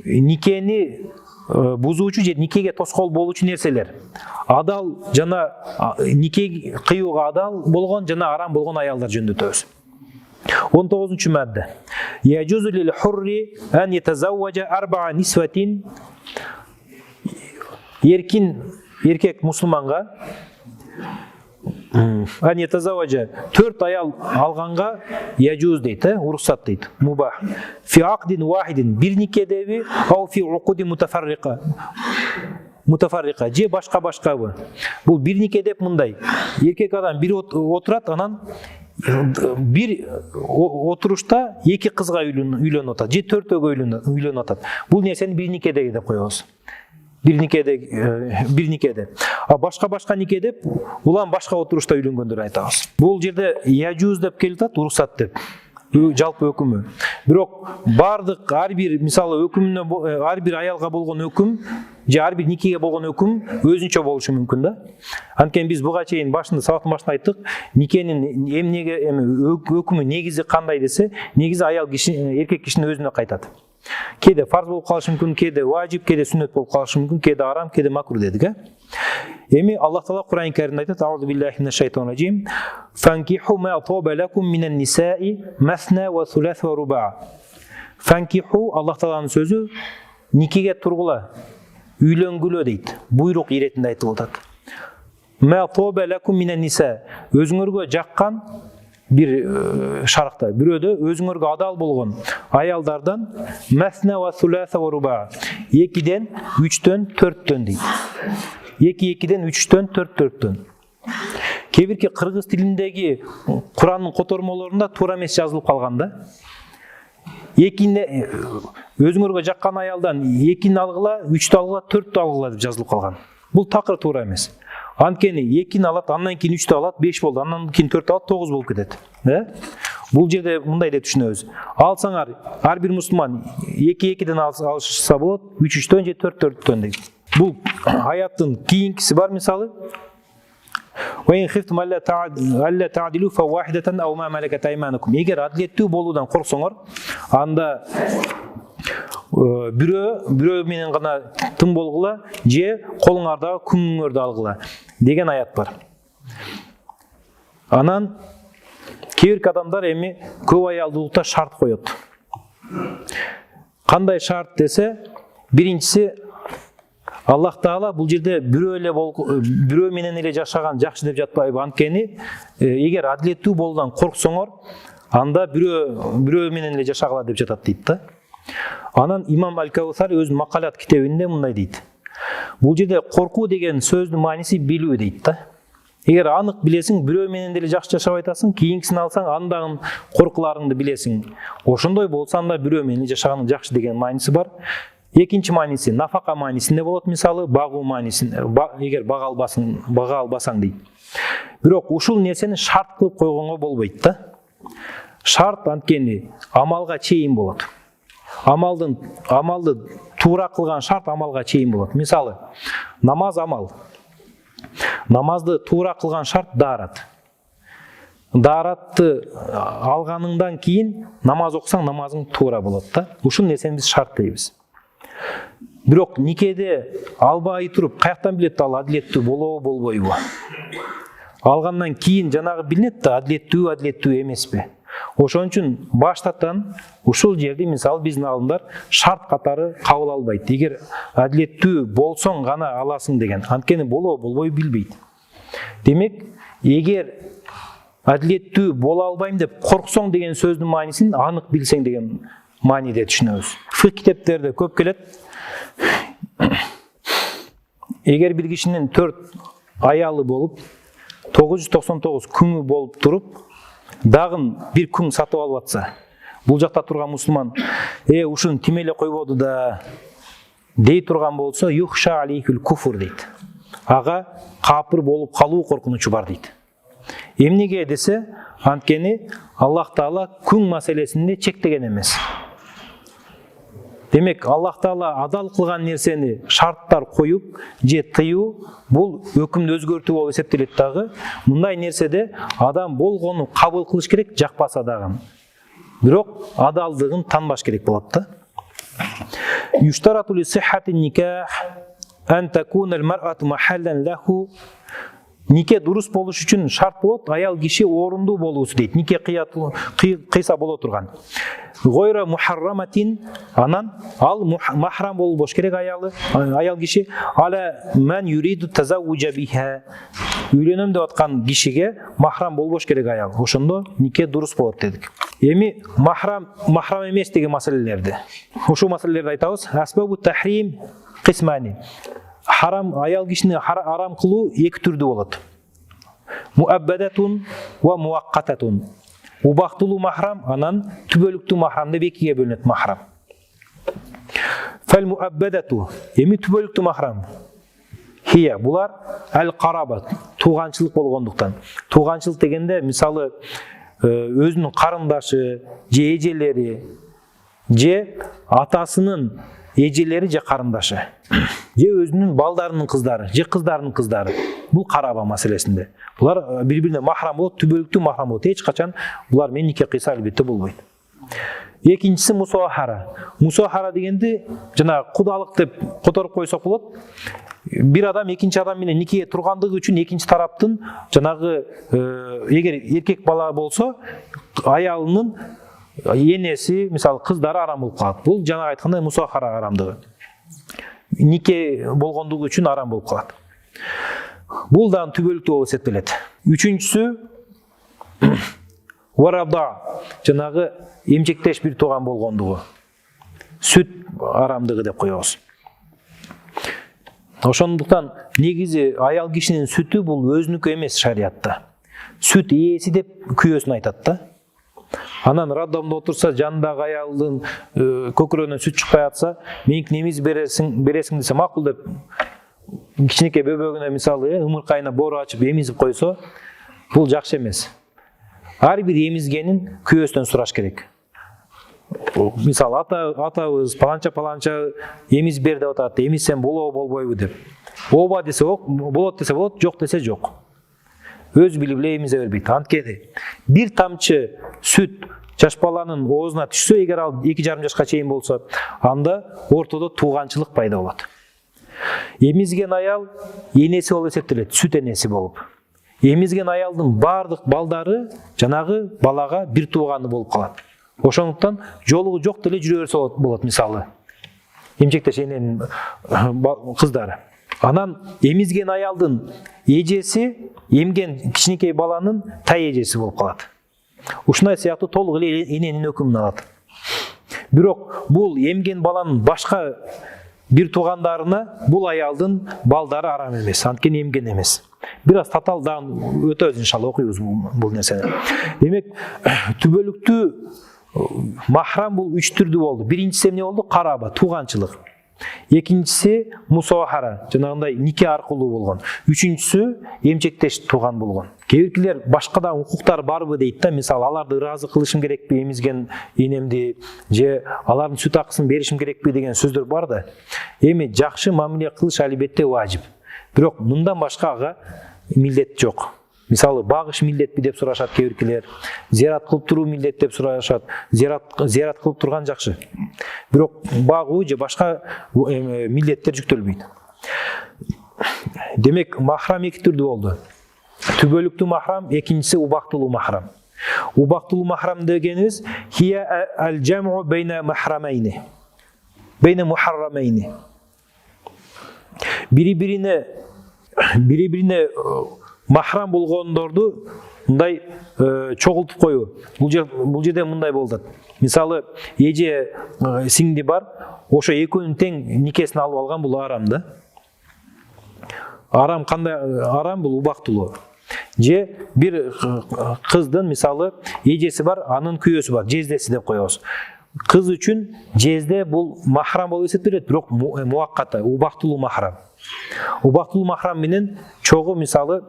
никени бузуучу же никеге тоскоол болуучу нерселер. Адал жана нике кыюуга адал болгон жана арам болгон аялдар жөнүндө өтөбүз. 19-madde. Yajuzu lil hurri an yetazawwaja arba'a niswatin. Erkek Müslümanга an yetazawwaja 4 ayal alганга yajuz дейт, уруксат дейт. Mubah. Fi aqdin wahidin bir nikedеби, ау fi uqudin mutafarriqa. Же башка-башкабы. Бул бир нике деп мындай. Эркек адам бир отурат, анан bir oturuşta iki kızga üylөнүп атат, же 4-өгө üylөнүп атат. Бул нерсени бир никеде деп коебуз. Bir никеде. А башка нике деп, улам башка отурушта üйлөнгөндөрдү айтабыз. Бул жерде яжуз деп келип атат, уруксат деп. Жалпы өкүмү. Бирок бардык ар бир мисалы өкүмүнө ар бир аялга болгон өкүм же ар бир никеге болгон өкүм өзүнчө болушу мүмкүн да. Анткени биз буга чейин сабактын башында айттык, никенин эмнеге өкүмү негизи кандай десе, негизи аял киши, эркек кишинин өзүнө кайтат. Кээде фарз болуп калышы мүмкүн, кээде важип, кээде сүннөт болуп калышы мүмкүн, кээде арам, кээде макруh дедик, э? Эми Аллах Таала Кур'ан-ы Каримде айтат: "Аузу биллахи минаш шайтанир раджим. Фанкиху ма таба лакум минан нисаи масна ва сулас ва руба." Фанкиху Аллах Тааланын сөзү никеге тургула, үйлөнгүлө дейт. Буйрук иретинде айтылып атат. Ма таба лакум минан ниса, өзүңөргө жаккан bir şarkta, bürödө özüңөргө adal болгон аялдардан масна ва суласа ва руба, 2-ден 3-төн 4-төн дейт. 2-2-ден 3-төн 4-4-төн. Кээ бирки кыргыз тилиндеги Кур'андын котормолорунда туура эмес жазылып калган да. Өзүңөргө жаккан аялдан 2-ни алгыла, 3-тү алгыла, 4-тү алгыла деп жазылып калган. Бул такыр туура эмес. Анткени 2-ни алат, андан кийин 3-тү алат, 5 болду, андан кийин 4 алат, 9 болуп кетет. Бул жерде мындай деп түшүнөбүз. Алсаңар, ар бир мусулман 2-2-ден алышса болот, 3-3-төн же 4-4-төн дейт. Бул аяттын кийинкиси бар мисалы. وَإِنْ خِفْتُمْ أَلَّا تَعْدِلُوا فَوَاحِدَةً أَوْ مَا مَلَكَتْ أَيْمَانُكُمْ. Эгер адилеттүү болуудан корксоңор, анда бирөө менен гана тым болгула, же колуңардагы күңүңөрдү алгыла деген аят бар. Анан кээ бир адамдар эми көп аялдуулукта шарт коёт. Кандай шарт десе, биринчиси Аллах Таала бул жерде бирөө менен эле жашаган жакшы деп жатпайбы? Анткени эгер адилеттүү болуудан корксоңор, анда бирөө менен эле жашагыла деп жатат дейт да. Анан Имам Аль-Каусар өзүнүн макалат китебинде мындай дейт. Бул жерде коркуу деген сөздүн мааниси билүү дейт да. Эгер анык билесиң, бирөө менен деле жакшы жашап атасың, кийинкисин алсаң, андагы коркуларыңды билесиң. Ошондой болсо анда бирөө менен жашаганың жакшы деген мааниси бар. Экинчи мааниси нафака маанисинде болот, мисалы багуу маанисинде, эгер бага албасаң дейт. Бирок ушул нерсени шарт кылып койгонго болбойт да. Шарт анткени амалга чейин болот. Амалды туура кылган шарт амалга чейин болот. Мисалы, намаз амал. Намазды туура кылган шарт даарат. Дааратты алганыңдан кийин намаз окусаң, намазың туура болот да. Ушул нерсени биз шарт дейбиз. Бирок никеде албай туруп, каяктан билет ал адилеттүү болобу, болбойбу? Алгандан кийин жанагы билинет да, адилеттүү эмеспи? Ошон үчүн баштатан ушул жерди мисалы биздин алымдар шарт катары кабыл албайт. Эгер адилеттүү болсоң гана аласың деген. Анткени болобу, болбойбу билбейт. Демек, эгер адилеттүү боло албайм деп корксоң деген сөздүн маанисин анык билсең деген мааниде түшүнөбүз. Фик китептерде көп келет. Эгер бир кишинин 4 аялы болуп, 999 күңү болуп туруп, дагы бир күң сатып алып атса, бул жакта турган мусулман, ушуну тим эле койбоду да дей турган болсо, юхша алейкул куфур дейт. Ага капыр болуп калуу коркунучу бар дейт. Эмнеге десе, анткени Аллах Таала күң маселесинде чектеген эмес. Демек, Аллах Таала адал кылган нерсени шарттар коюп, же тыюу, бул өкүмдү өзгөртүү болуп эсептелет дагы. Мындай нерседе адам болгону кабыл кылыш керек, жакпаса дагы. Бирок адалдыгын танбаш керек болот да. Yushtaratu li sihhatin nikah an takuna al-mar'atu mahallan lahu. Нике дұрыс болуш үчүн шарт болот, аял киши орунду болуусу дейт. Нике кыйса боло турган. Гойра мухарраматин, анан ал махрам болуш керек аял киши. Ала ман юриду тазаввужа биха. Үйлөнөм деп аткан кишиге махрам болуш керек аял. Ошондо нике дұрыс болот дедик. Эми махрам эмес деген маселелерди. Ошол маселелерди айтабыз. Асбабу тахрим кисмани. Харам аял кишини харам кылуу эки түрдүү болот. Муаббадатун ва муаккататун. Убактылуу махрам, анан түбөлүктүү махрам деп экиге бөлүнөт махрам. Фал муаббадату, эми түбөлүктүү махрам. Хия, булар ал-караба, тууганчылык болгондуктан. Тууганчылык дегенде, мисалы, өзүнүн карындашы, же эжелери, же атасынын эжелери же карындашы, же өзүнүн балдарынын кыздары, же кыздарынын кыздары. Бул караба маселесинде. Булар бири-бирине махрам болот, түбөлүктүү махрам болот. Эч качан булар менен нике кыйса албетте болбойт. Экинчиси мусахара. Мусахара дегенде жана кудалык деп которуп койсок болот. Bir адам экинчи адам менен никеге тургандыгы үчүн экинчи тараптын жанагы эгер эркек бала болсо, аялынын енеси, мисалы кыздары арам болуп калат. Бул жана айткандай мусахара арамдыгы. Нике болгондугу үчүн арам болуп калат. Бул да түбөлүктүү болуп эсептелет. Үчүнчүсү варада, жанагы эмчектеш бир тууган болгондугу. Сүт арамдыгы деп коебуз. Ошондуктан негизи аял кишинин сүтү бул өзүнүкү эмес шариатта. Сүт ээси деп күйөөсүн айтат да. Анан роддомдо отурса, жанындагы аялдын көкүрөгүнөн сүт чыкпай атса, меники немиз бересиң десе макул деп кичинекей бөбөгүнө мисалы ымыркайына боору ачып эмизип койсо, бул жакшы эмес. Ар бир эмизгенин күйөөсүнөн сураш керек. Мисалы атабыз паланча эмиз бер деп атат, эмизсем болобу болбойбу деп. Ооба десе болот десе болот, жок десе жок. Өз билип эле эмизе бербейт. Анткени бир тамчы сүт жаш баланын оозуна түшсө, эгер ал 2,5 жашка чейин болсо, анда ортодо тууганчылык пайда болот. Эмизген аял энеси болуп эсептелет, сүт энеси болуп. Эмизген аялдын бардык балдары жанагы балага бир тууганы болуп калат. Ошондуктан жолугу жок деле жүрө берсе болот, мисалы. Эмчектеш эненин кыздары. Анан эмизген аялдын эжеси эмген кичинекей баланын тай эжеси болуп калат. Ушундай сыяктуу толук эле эненин өкүмүн алат. Бирок бул эмген баланын башка бир туугандарына бул аялдын балдары арам эмес, анткени эмген эмес. Бир аз татал да өтөбүз иншалла, окуйбуз бул нерсени. Демек, түбөлүктүү махрам бул 3 түрдүү болду. Биринчиси эмне болду? Караба, тууганчылык. Экинчиси мусахара, жанагындай нике аркылуу болгон. Үчүнчүсү эмчектеш тууган болгон. Кээ биркилер башка да укуктар барбы дейт да, мисалы аларды ыраазы кылышым керекпи эмизген энемди, же алардын сүт акысын беришим керекпи деген сөздөр бар да. Эми жакшы мамиле кылыш албетте важип. Бирок мындан башка ага милдет жок. Мисалы багыш милдетпи деп сурашат кээ биркилер, зиярат кылып туруу милдет деп сурашат. Зиярат кылып турган жакшы. Бирок багуу же башка милдеттер жүктөлбөйт. Демек, махрам эки түрдүү болду. Түбөлүктүү махрам, экинчиси убактылуу махрам. Убактылуу махрам дегенибиз хия ал-жам'у бейна махрамайни. Бейна мухаррамайни. Бири-бирине махрам болгондорду мындай чогултуп коюу. Бул жерде мындай болот. Мисалы, эже сиңди бар, ошо экөөнүн тең никесин алып алган, бул арам да. Арам кандай арам? Бул убактылуу. Же бир кыздын мисалы эжеси бар, анын күйөөсү бар, жездеси деп коебуз. Кыз үчүн жезде бул махрам болуп эсептелет, бирок муакката, убактылуу махрам. Убактылуу махрам менен чогуу мисалы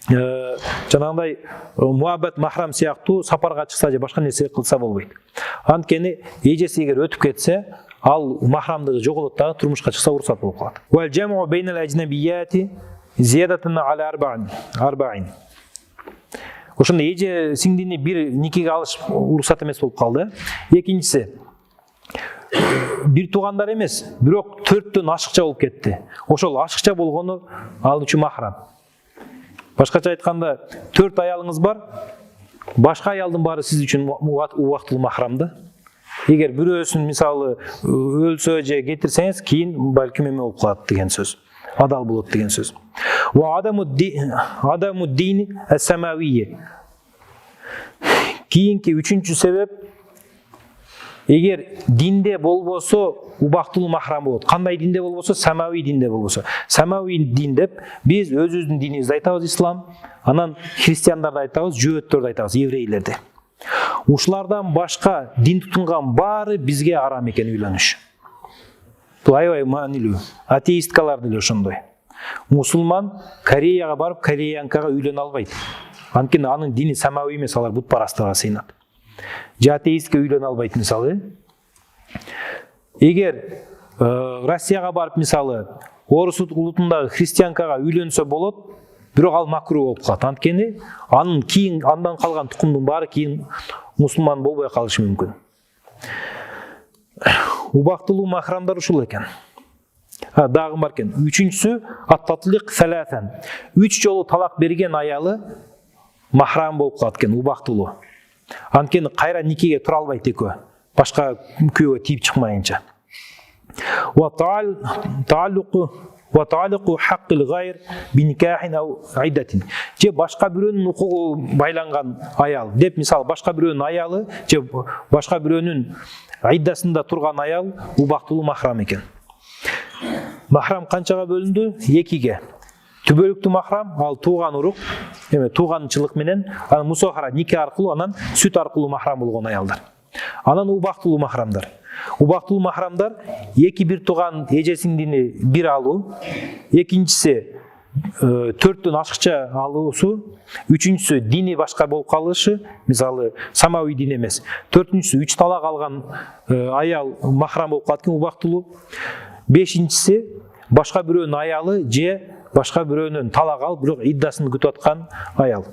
жанагындай муаббат махрам сыяктуу сапарга чыкса же башка нерсе кылса болбойт. Анткени эжеси эгер өтүп кетсе, ал махрамдыгы жоголот дагы, турмушка чыкса уруксат болуп калат. Вал жам'у бейнал ажнабияти зиядатан аля арбаин. Ошондо эже сиңдини бир никеге алыш уруксат эмес болуп калды. Экинчиси бир туугандар эмес, бирок 4төн ашыкча болуп кетти. Ошол ашыкча болгону ал үчүн махрам. Башкача айтканда, 4 аялыңыз бар, башка аялдын баары сиз үчүн убактылуу махрам да. Эгер бирөөсүн мисалы өлсө же кетирсеңиз, кийин балким эме болуп калат деген сөз. Адал болот деген сөз. Ва адаму дин ас-самавийи. Кийинки 3-чү себеп, эгер динде болбосо убактылуу махрам болот. Кандай динде болбосо? Самави динде болбосо. Самави дин деп биз өзүбүздүн динибизди айтабыз, ислам. Анан христиандарды айтабыз, жөөттөрдү айтабыз, еврейлерди. Ушулардан башка дин тутунган баары бизге арам экен үйлөнүш. Бул аябай маанилүү. Атеисткалар деле ошондой. Мусулман Кореяга барып, кореянкага үйлөнө албайт. Анткени анын дини самави эмес, алар бутпарастарга сыйынат. Же атеистке үйлөнө албайт мисалы. Эгер Россияга барып мисалы орус улутундагы христианкага үйлөнсө болот, бирок ал макруh болуп калат. Анткени анын кийин андан калган тукумдун баары кийин мусулман болбой калышы мүмкүн. Убактылуу махрамдар ушул экен. Дагы бар экен. 3-чүсү ат-татлик саласан. 3 жолу талак берген аялы махрам болуп калат экен, убактылуу. Анткени кайра никеге тура албайт экөө. Башка күйөөгө тийип чыкмайынча. Ва тааллуqu haqqil ghayr binikahин ау айдатин. Же башка бирөөнүн укугу байланган аял деп, мисалы башка бирөөнүн аялы же башка бирөөнүн айдасында турган аял убактылуу махрам экен. Махрам канчага бөлүндү? 2-ге. Түбөлүктүү махрам, ал тууган урук, тууганчылык менен, анан мусохара нике аркылуу, анан сүт аркылуу махрам болгон аялдар. Анан убактылуу махрамдар. Убактылуу махрамдар 2 тууган эжесинин дини бир алуу, экинчиси 4төн ашыкча алуусу, 3-чүсү дини башка болуп калышы, мисалы самави дин эмес. 4-чүсү 3 талак алган аял махрам болуп калат экен, убактылуу. 5-чиси башка бирөөнүн аялы же башка бирөөнүн талак алып, бирок иддасын күтүп аткан аял.